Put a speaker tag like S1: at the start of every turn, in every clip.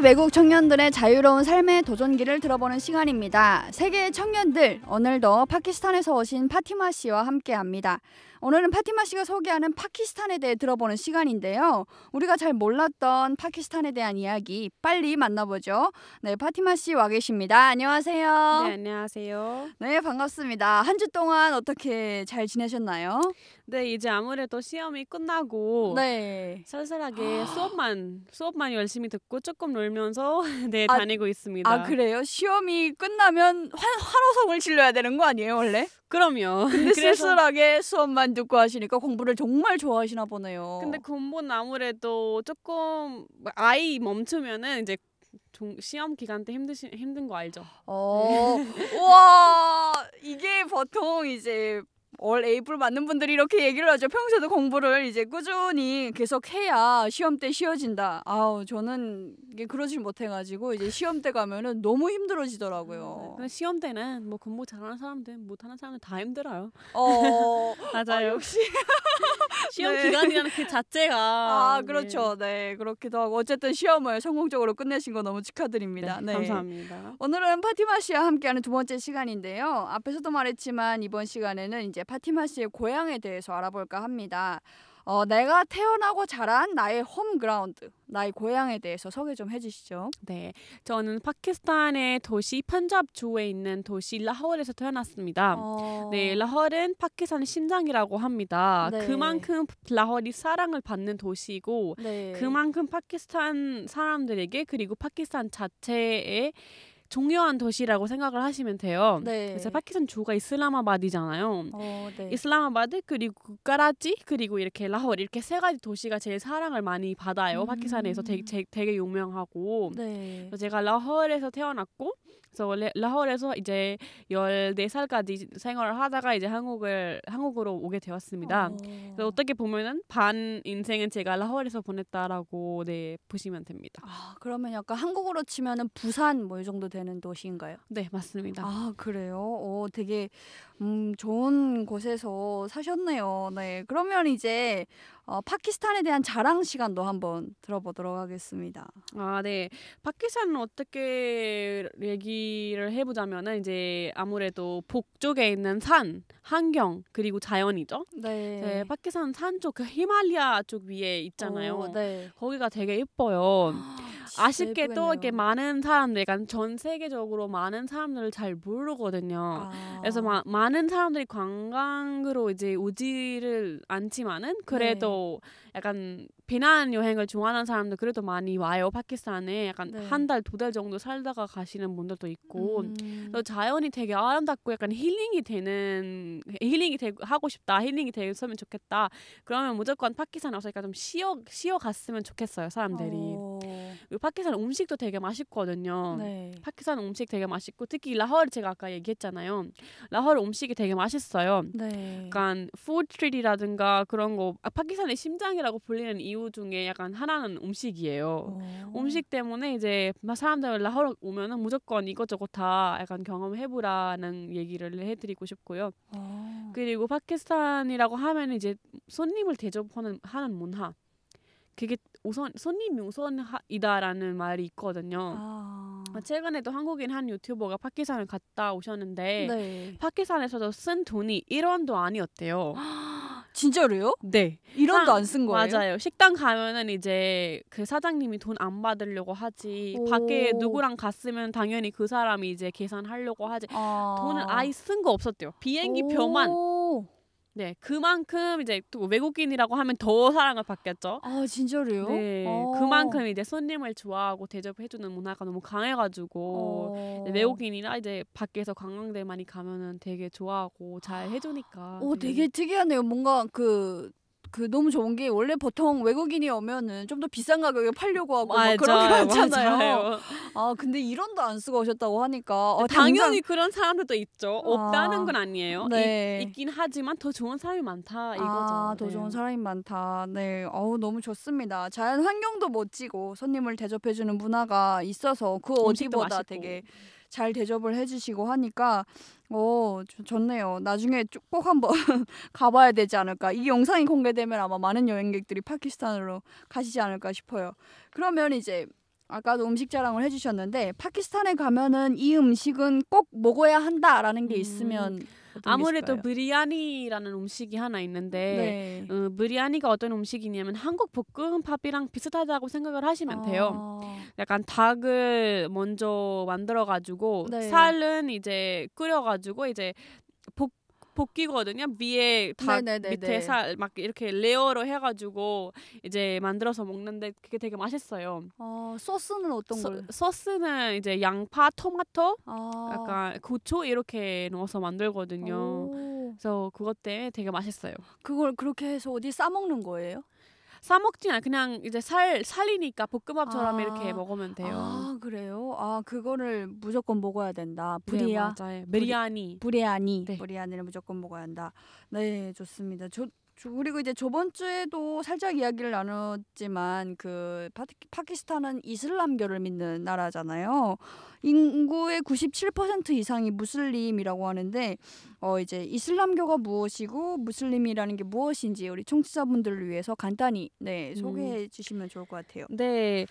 S1: 외국 청년들의 자유로운 삶의 도전기를 들어보는 시간입니다. 세계의 청년들, 오늘도 파키스탄에서 오신 파티마 씨와 함께합니다. 오늘은 파티마 씨가 소개하는 파키스탄에 대해 들어보는 시간인데요. 우리가 잘 몰랐던 파키스탄에 대한 이야기 빨리 만나보죠. 네, 파티마 씨 와 계십니다. 안녕하세요.
S2: 네, 안녕하세요.
S1: 네, 반갑습니다. 한 주 동안 어떻게 잘 지내셨나요?
S2: 네, 이제 아무래도 시험이 끝나고
S1: 네.
S2: 살살하게 수업만 열심히 듣고 조금 놀면서 네,
S1: 아,
S2: 다니고 있습니다.
S1: 아, 그래요? 시험이 끝나면 환호성을 질러야 되는 거 아니에요, 원래?
S2: 그럼요.
S1: 근데 쓸쓸하게 수업만 듣고 하시니까 공부를 정말 좋아하시나 보네요.
S2: 근데 공부는 아무래도 조금 아이 멈추면은 이제 시험 기간 때 힘든 거 알죠?
S1: 우와, 이게 보통 이제 올 에이플 맞는 분들이 이렇게 얘기를 하죠. 평소에도 공부를 이제 꾸준히 계속 해야 시험 때 쉬워진다. 아우, 저는 이게 그러질 못해가지고 이제 시험 때 가면은 너무 힘들어지더라고요.
S2: 근데 시험 때는 뭐 공부 잘하는 사람들, 못하는 사람들 다 힘들어요.
S1: 맞아요.
S2: 역시 시험
S1: 네.
S2: 기간이라는 그 자체가
S1: 그렇죠. 네, 그렇기도 하고 어쨌든 시험을 성공적으로 끝내신 거 너무 축하드립니다.
S2: 네, 감사합니다.
S1: 오늘은 파티마 씨와 함께하는 두 번째 시간인데요. 앞에서도 말했지만 이번 시간에는 이제 파티마 씨의 고향에 대해서 알아볼까 합니다. 내가 태어나고 자란 나의 홈그라운드, 나의 고향에 대해서 소개 좀 해주시죠.
S2: 네, 저는 파키스탄의 도시 판잡주에 있는 도시 라호르에서 태어났습니다. 네, 라호르는 파키스탄의 심장이라고 합니다.
S1: 네.
S2: 그만큼 라호르이 사랑을 받는 도시이고
S1: 네.
S2: 그만큼 파키스탄 사람들에게 그리고 파키스탄 자체에 중요한 도시라고 생각을 하시면 돼요.
S1: 네.
S2: 그래서 파키스탄 주가 이슬라마바드잖아요.
S1: 네.
S2: 이슬라마바드 그리고 까라치 그리고 이렇게 라호르 이렇게 세 가지 도시가 제일 사랑을 많이 받아요. 파키스탄에서 되게 유명하고.
S1: 네.
S2: 그래서 제가 라호르에서 태어났고 그래서 원래 라호르에서 이제 14살까지 생활을 하다가 이제 한국으로 오게 되었습니다. 그래서 어떻게 보면은 반 인생은 제가 라호르에서 보냈다라고 보시면 됩니다.
S1: 그러면 약간 한국으로 치면은 부산 뭐 이 정도 되는 도시인가요?
S2: 네, 맞습니다.
S1: 그래요? 되게 좋은 곳에서 사셨네요. 네, 그러면 이제 파키스탄에 대한 자랑 시간도 한번 들어보도록 하겠습니다.
S2: 네. 파키스탄은 어떻게 얘기를 해보자면은 이제 아무래도 북쪽에 있는 산, 환경 그리고 자연이죠.
S1: 네.
S2: 파키스탄 산 쪽, 그 히말라야 쪽 위에 있잖아요.
S1: 네.
S2: 거기가 되게 예뻐요. 아쉽게도 이렇게
S1: 예쁘겠네요.
S2: 많은 사람들, 그러니까 전 세계적으로 많은 사람들을 잘 모르거든요. 그래서 많은 사람들이 관광으로 이제 오지를 않지만은 그래도 약간 비난 여행을 좋아하는 사람들 그래도 많이 와요. 파키스탄에 약간 한 달, 2달 정도 살다가 가시는 분들도 있고. 그래서 자연이 되게 아름답고 약간 하고 싶다. 힐링이 됐으면 좋겠다. 그러면 무조건 파키스탄 와서 약간 좀 쉬어 갔으면 좋겠어요. 사람들이. 파키스탄 음식도 되게 맛있거든요.
S1: 네.
S2: 파키스탄 음식 되게 맛있고 특히 라호르 제가 아까 얘기했잖아요. 라호르 음식이 되게 맛있어요.
S1: 네.
S2: 약간 푸드스트리트라든가 그런 거 파키스탄의 심장이라고 불리는 이유 중에 약간 하나는 음식이에요. 음식 때문에 이제 사람들 라호르 오면은 무조건 이것저것 다 약간 경험해보라는 얘기를 해드리고 싶고요. 그리고 파키스탄이라고 하면 이제 손님을 대접하는 문화. 그게 손님이 우선이다라는 말이 있거든요. 최근에도 한국인 한 유튜버가 파키스탄을 갔다 오셨는데 파키스탄에서도 쓴 돈이 1원도 아니었대요.
S1: 진짜로요?
S2: 네.
S1: 1원도 안 쓴 거예요?
S2: 맞아요. 식당 가면은 이제 그 사장님이 돈 안 받으려고 하지. 밖에 누구랑 갔으면 당연히 그 사람이 이제 계산하려고 하지. 돈을 아예 쓴 거 없었대요. 비행기 표만. 네, 그만큼 이제 또 외국인이라고 하면 더 사랑을 받겠죠.
S1: 진짜로요?
S2: 네, 그만큼 이제 손님을 좋아하고 대접해주는 문화가 너무 강해가지고 외국인이나 이제 밖에서 관광대 많이 가면은 되게 좋아하고 잘 해주니까.
S1: 되게 특이하네요. 뭔가 그 너무 좋은 게 원래 보통 외국인이 오면은 좀 더 비싼 가격에 팔려고 하고 막 그런 거 하잖아요. 근데 1원도 안 쓰고 오셨다고 하니까
S2: 당연히 그런 사람들도 있죠. 없다는 건 아니에요.
S1: 네.
S2: 있긴 하지만 더 좋은 사람이 많다 이거죠.
S1: 더 좋은 사람이 많다. 네, 너무 좋습니다. 자연 환경도 멋지고 손님을 대접해주는 문화가 있어서 그 어디보다 되게 잘 대접을 해주시고 하니까 좋네요. 나중에 꼭 한번 가봐야 되지 않을까. 이 영상이 공개되면 아마 많은 여행객들이 파키스탄으로 가시지 않을까 싶어요. 그러면 이제 아까도 음식 자랑을 해주셨는데 파키스탄에 가면은 이 음식은 꼭 먹어야 한다라는 게 있으면 어떤
S2: 아무래도
S1: 게 있을까요?
S2: 브리아니라는 음식이 하나 있는데 브리아니가 어떤 음식이냐면 한국 볶음밥이랑 비슷하다고 생각을 하시면 돼요. 약간 닭을 먼저 만들어가지고
S1: 네.
S2: 살은 이제 끓여가지고 이제 볶이거든요. 위에 닭
S1: 네네네네.
S2: 밑에 살 막 이렇게 레어로 해가지고 이제 만들어서 먹는데 그게 되게 맛있어요.
S1: 소스는 어떤 걸?
S2: 소스는 이제 양파, 토마토,
S1: 아,
S2: 약간 고추 이렇게 넣어서 만들거든요.
S1: 오,
S2: 그래서 그것 때문에 되게 맛있어요.
S1: 그걸 그렇게 해서 어디 싸 먹는 거예요?
S2: 싸 먹진 않아. 그냥 이제 살이니까 볶음밥처럼 이렇게
S1: 아,
S2: 먹으면 돼요.
S1: 아, 그래요? 아, 그거를 무조건 먹어야 된다.
S2: 네, 맞아요. 비리아니.
S1: 브리아니.
S2: 네.
S1: 브리아니를 무조건 먹어야 한다. 네, 좋습니다. 그리고 이제 저번 주에도 살짝 이야기를 나눴지만 그 파키스탄은 이슬람교를 믿는 나라잖아요. 인구의 97% 이상이 무슬림이라고 하는데 이제 이슬람교가 무엇이고 무슬림이라는 게 무엇인지 우리 청취자분들을 위해서 간단히 소개해 주시면 좋을 것 같아요.
S2: 네,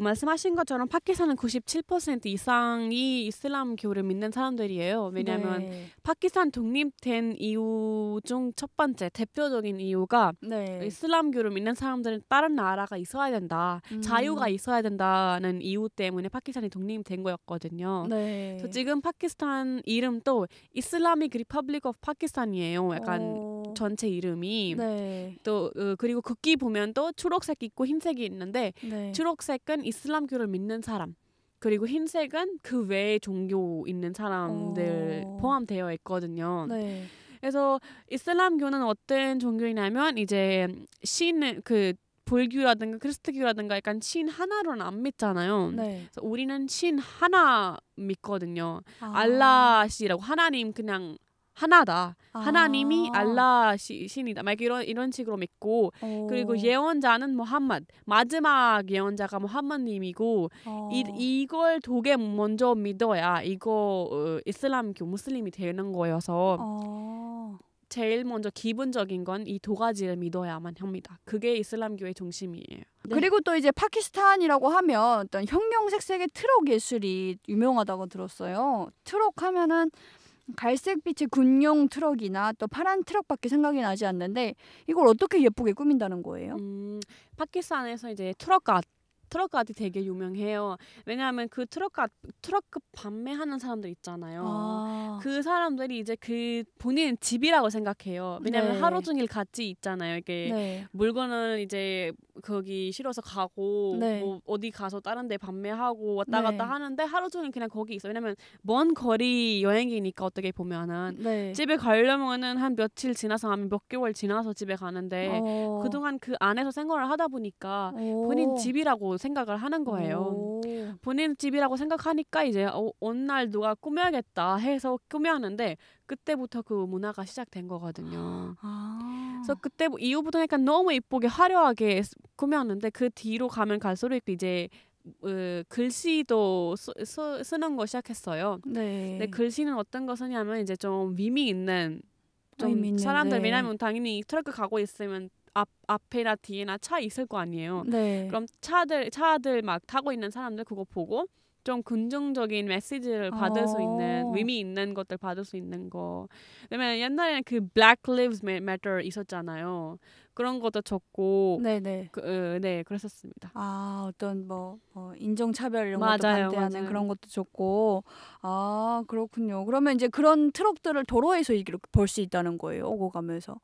S2: 말씀하신 것처럼 파키스탄은 97% 이상이 이슬람교를 믿는 사람들이에요. 왜냐하면
S1: 네.
S2: 파키스탄 독립된 이유 중 첫 번째 대표적인 이유가
S1: 네.
S2: 이슬람교를 믿는 사람들은 다른 나라가 있어야 된다, 자유가 있어야 된다는 이유 때문에 파키스탄이 독립된 거였거든요.
S1: 네.
S2: 그래서 지금 파키스탄 이름도 이슬라믹 리퍼블릭 오브 파키스탄이에요. 약간 전체 이름이.
S1: 네.
S2: 또 그리고 국기 보면 또 초록색 있고 흰색이 있는데
S1: 네.
S2: 초록색은 이슬람교를 믿는 사람, 그리고 흰색은 그 외에 종교 있는 사람들 포함되어 있거든요.
S1: 네.
S2: 그래서 이슬람교는 어떤 종교이냐면 이제 신은 그 불교라든가 크리스트교라든가 약간 신 하나로는 안 믿잖아요.
S1: 네.
S2: 그래서 우리는 신 하나 믿거든요. 알라시라고, 하나님 그냥 하나다. 하나님이 알라 신이다. 막 이런 식으로 믿고, 그리고 예언자는 무함마드, 마지막 예언자가 무함마드님이고, 이걸 되게 먼저 믿어야 이거 이슬람교 무슬림이 되는 거여서 제일 먼저 기본적인 건 이 두 가지를 믿어야만 합니다. 그게 이슬람교의 중심이에요. 네.
S1: 그리고 또 이제 파키스탄이라고 하면 어떤 형형색색의 트럭 예술이 유명하다고 들었어요. 트럭 하면은 갈색빛의 군용 트럭이나 또 파란 트럭밖에 생각이 나지 않는데 이걸 어떻게 예쁘게 꾸민다는 거예요?
S2: 파키스탄에서 이제 트럭가디 되게 유명해요. 왜냐하면 그 트럭 판매하는 사람들 있잖아요. 그 사람들이 이제 그 본인 집이라고 생각해요. 왜냐하면 하루 종일 같이 있잖아요. 이게 물건을 이제 거기 실어서 가고 뭐 어디 가서 다른 데 판매하고 왔다 갔다 하는데 하루 종일 그냥 거기 있어. 왜냐면 먼 거리 여행이니까 어떻게 보면은 집에 가려면은 한 며칠 지나서 하면 몇 개월 지나서 집에 가는데 그동안 그 안에서 생활을 하다 보니까 본인 집이라고 생각을 하는 거예요. 본인 집이라고 생각하니까 이제 어느 날 누가 꾸며야겠다 해서 꾸몄는데 그때부터 그 문화가 시작된 거거든요. 그래서 그때 이후부터 약간 너무 이쁘게 화려하게 꾸몄는데 그 뒤로 가면 갈수록 이제 글씨도 쓰는 거 시작했어요. 근데 글씨는 어떤 거 쓰냐면 이제 좀 의미 있는 좀 사람들, 왜냐면 당연히 트럭 가고 있으면 앞에나 뒤에나 차 있을 거 아니에요. 그럼 차들 막 타고 있는 사람들 그거 보고 좀 긍정적인 메시지를 받을 수 있는, 의미 있는 것들 받을 수 있는 거. 왜냐면 옛날에는 그 Black Lives Matter 있었잖아요. 그런 것도 적고 그랬었습니다.
S1: 어떤 뭐 인종차별 이런 것도 반대하는 그런 것도 좋고. 그렇군요. 그러면 이제 그런 트럭들을 도로에서 이렇게 볼 수 있다는 거예요, 오고 가면서.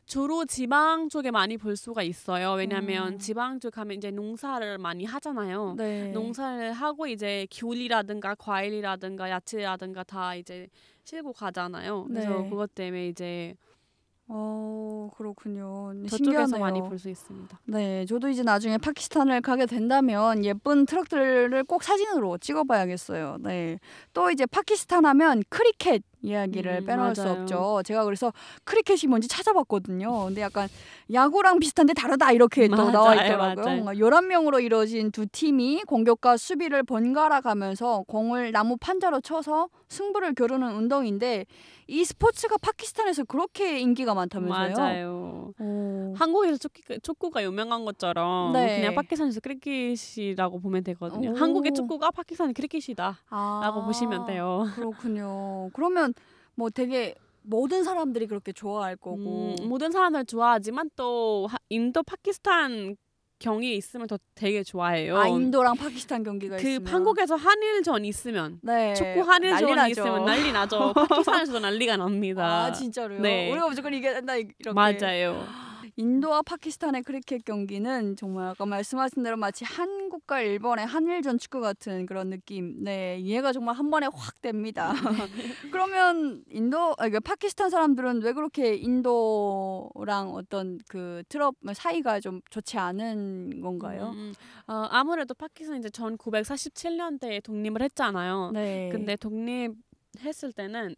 S2: 주로 지방 쪽에 많이 볼 수가 있어요. 왜냐면 지방 쪽 가면 이제 농사를 많이 하잖아요. 농사를 하고 이제 귤이라든가 과일이라든가 야채라든가 다 이제 실고 가잖아요. 그래서 그것 때문에 이제
S1: 그렇군요.
S2: 저쪽에서 많이 볼 수 있습니다.
S1: 네, 저도 이제 나중에 파키스탄을 가게 된다면 예쁜 트럭들을 꼭 사진으로 찍어봐야겠어요. 네, 또 이제 파키스탄 하면 크리켓 이야기를 빼놓을 수
S2: 맞아요.
S1: 없죠. 제가 그래서 크리켓이 뭔지 찾아봤거든요. 근데 약간 야구랑 비슷한데 다르다 이렇게 또
S2: 맞아요,
S1: 나와 있더라고요.
S2: 맞아요.
S1: 뭔가 11명으로 이루어진 두 팀이 공격과 수비를 번갈아 가면서 공을 나무 판자로 쳐서 승부를 겨루는 운동인데 이 스포츠가 파키스탄에서 그렇게 인기가 많다면서요?
S2: 맞아요.
S1: 오.
S2: 한국에서 축구가 유명한 것처럼
S1: 네.
S2: 그냥 파키스탄에서 크리켓이라고 보면 되거든요.
S1: 오.
S2: 한국의 축구가 파키스탄의 크리켓이다.
S1: 아,
S2: 라고 보시면 돼요.
S1: 그렇군요. 그러면 뭐 되게 모든 사람들이 그렇게 좋아할 거고.
S2: 모든 사람들 좋아하지만 또 인도 파키스탄 경기 있으면 더 되게 좋아해요.
S1: 아, 인도랑 파키스탄 경기가
S2: 그
S1: 있으면.
S2: 한국에서 한일전 있으면
S1: 네.
S2: 축구
S1: 난리
S2: 한일전이
S1: 나죠.
S2: 있으면 난리 나죠. 파키스탄에서도 난리가 납니다.
S1: 아, 진짜로요?
S2: 네.
S1: 우리가 무조건 이겨야 된다 이렇게.
S2: 맞아요.
S1: 인도와 파키스탄의 크리켓 경기는 정말 아까 말씀하신 대로 마치 한국과 일본의 한일전 축구 같은 그런 느낌. 네, 이해가 정말 한 번에 확 됩니다. 그러면 파키스탄 사람들은 왜 그렇게 인도랑 어떤 그 트러블 사이가 좀 좋지 않은 건가요?
S2: 아무래도 파키스탄이 이제 1947년대에 독립을 했잖아요.
S1: 네.
S2: 근데 독립했을 때는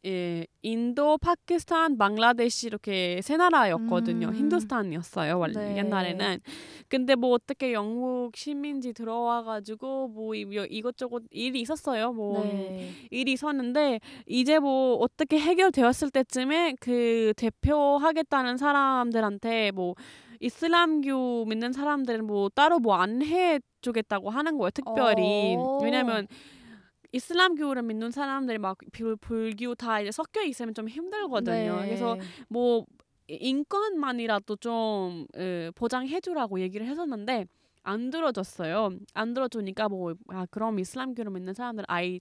S2: 인도, 파키스탄, 방글라데시 이렇게 세 나라였거든요. 힌두스탄이었어요 원래
S1: 네.
S2: 옛날에는. 근데 뭐 어떻게 영국 식민지 들어와가지고 뭐 이것저것 일이 있었어요. 뭐
S1: 네.
S2: 일이 있었는데 이제 뭐 어떻게 해결되었을 때쯤에 그 대표하겠다는 사람들한테 뭐 이슬람교 믿는 사람들은 뭐 따로 뭐 안 해주겠다고 하는 거예요. 특별히. 왜냐면 이슬람교를 믿는 사람들이 막 불교 다 이제 섞여 있으면 좀 힘들거든요.
S1: 네.
S2: 그래서 뭐 인권만이라도 좀 보장해주라고 얘기를 했었는데 안 들어줬어요. 안 들어주니까 뭐 그럼 이슬람교를 믿는 사람들 아예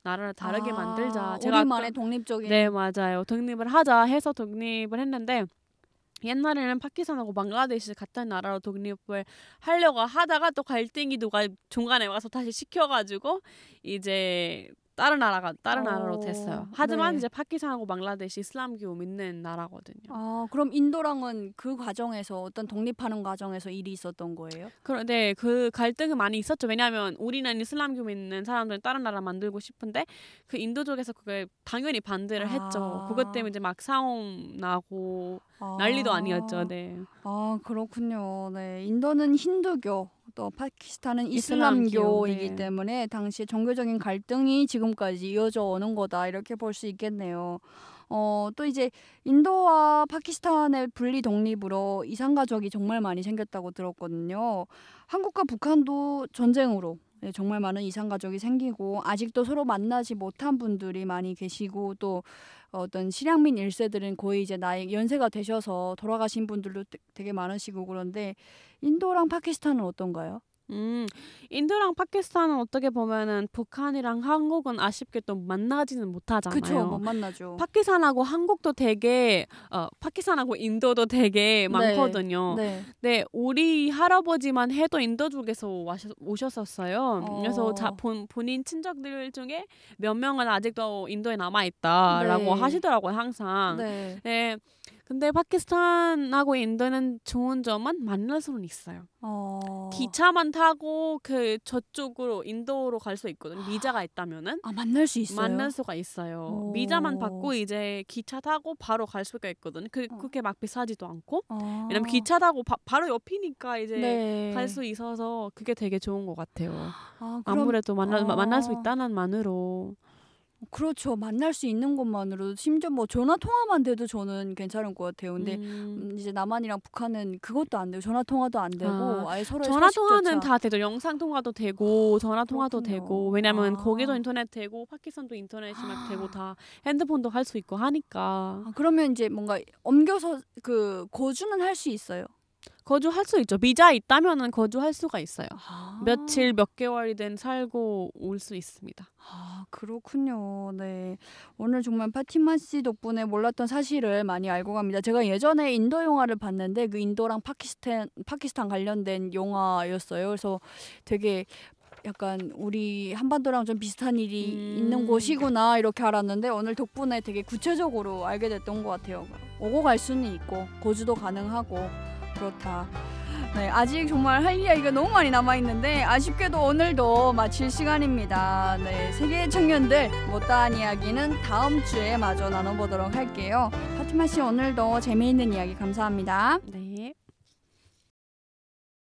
S2: 나라를 다르게 만들자.
S1: 우리만의 독립적인.
S2: 네, 맞아요. 독립을 하자 해서 독립을 했는데 옛날에는 파키스탄하고 방글라데시 같은 나라로 독립을 하려고 하다가 또 갈등이 누가 중간에 와서 다시 시켜가지고 이제 다른 나라로 됐어요. 하지만
S1: 네.
S2: 이제 파키스탄하고 방글라데시 이슬람교 믿는 나라거든요.
S1: 아, 그럼 인도랑은 그 과정에서 어떤 독립하는 과정에서 일이 있었던 거예요?
S2: 그런데 그 갈등은 많이 있었죠. 왜냐하면 우리는 이슬람교 믿는 사람들은 다른 나라 만들고 싶은데 그 인도 쪽에서 그게 당연히 반대를 했죠. 그것 때문에 이제 막 싸움 나고 난리도 아니었죠. 네.
S1: 아, 그렇군요. 네. 인도는 힌두교, 또 파키스탄은
S2: 이슬람교,
S1: 이슬람교이기
S2: 네.
S1: 때문에 당시 종교적인 갈등이 지금까지 이어져 오는 거다 이렇게 볼 수 있겠네요. 또 이제 인도와 파키스탄의 분리 독립으로 이산가족이 정말 많이 생겼다고 들었거든요. 한국과 북한도 전쟁으로 정말 많은 이산가족이 생기고 아직도 서로 만나지 못한 분들이 많이 계시고 또 어떤 실향민 1세들은 거의 이제 연세가 되셔서 돌아가신 분들도 되게 많으시고 그런데 인도랑 파키스탄은 어떤가요?
S2: 인도랑 파키스탄은 어떻게 보면은 북한이랑 한국은 아쉽게도 만나지는 못하잖아요.
S1: 그쵸, 못 만나죠.
S2: 파키스탄하고 한국도 되게 파키스탄하고 인도도 되게 많거든요.
S1: 네.
S2: 네, 우리 할아버지만 해도 인도 쪽에서 오셨었어요. 그래서 본인 친척들 중에 몇 명은 아직도 인도에 남아 있다라고
S1: 네.
S2: 하시더라고요, 항상.
S1: 네.
S2: 네. 근데 파키스탄하고 인도는 좋은 점은 만날 수는 있어요. 기차만 타고 그 저쪽으로 인도로 갈 수 있거든요. 비자가 있다면은.
S1: 만날 수 있어요?
S2: 만날 수가 있어요. 비자만 받고 이제 기차 타고 바로 갈 수가 있거든요. 그렇게 막 비싸지도 않고. 왜냐면 기차 타고 바로 옆이니까 이제
S1: 네.
S2: 갈 수 있어서 그게 되게 좋은 것 같아요.
S1: 그럼,
S2: 아무래도 만날 수 있다는 만으로.
S1: 그렇죠. 만날 수 있는 것만으로도 심지어 뭐 전화 통화만 돼도 저는 괜찮을 것 같아요. 근데 이제 남한이랑 북한은 그것도 안 되고 전화 통화도 안 되고 아예 서로의
S2: 전화
S1: 소식조차.
S2: 통화는 다 되죠. 영상 통화도 되고 전화 통화도
S1: 그렇군요.
S2: 되고 왜냐면 거기도 인터넷 되고 파키스탄도 인터넷이 막 되고 다 핸드폰도 할 수 있고 하니까.
S1: 그러면 이제 뭔가 옮겨서 그 거주는 할 수 있어요.
S2: 거주할 수 있죠. 비자 있다면은 거주할 수가 있어요. 며칠 몇 개월이든 살고 올 수 있습니다.
S1: 그렇군요. 네. 오늘 정말 파티마 씨 덕분에 몰랐던 사실을 많이 알고 갑니다. 제가 예전에 인도 영화를 봤는데 그 인도랑 파키스탄 관련된 영화였어요. 그래서 되게 약간 우리 한반도랑 좀 비슷한 일이 있는 곳이구나 이렇게 알았는데 오늘 덕분에 되게 구체적으로 알게 됐던 것 같아요. 오고 갈 수는 있고 거주도 가능하고 그렇다. 네, 아직 정말 할 이야기가 너무 많이 남아있는데 아쉽게도 오늘도 마칠 시간입니다. 네, 세계 청년들 못다한 이야기는 다음 주에 마저 나눠보도록 할게요. 파티마 씨 오늘도 재미있는 이야기 감사합니다.
S2: 네.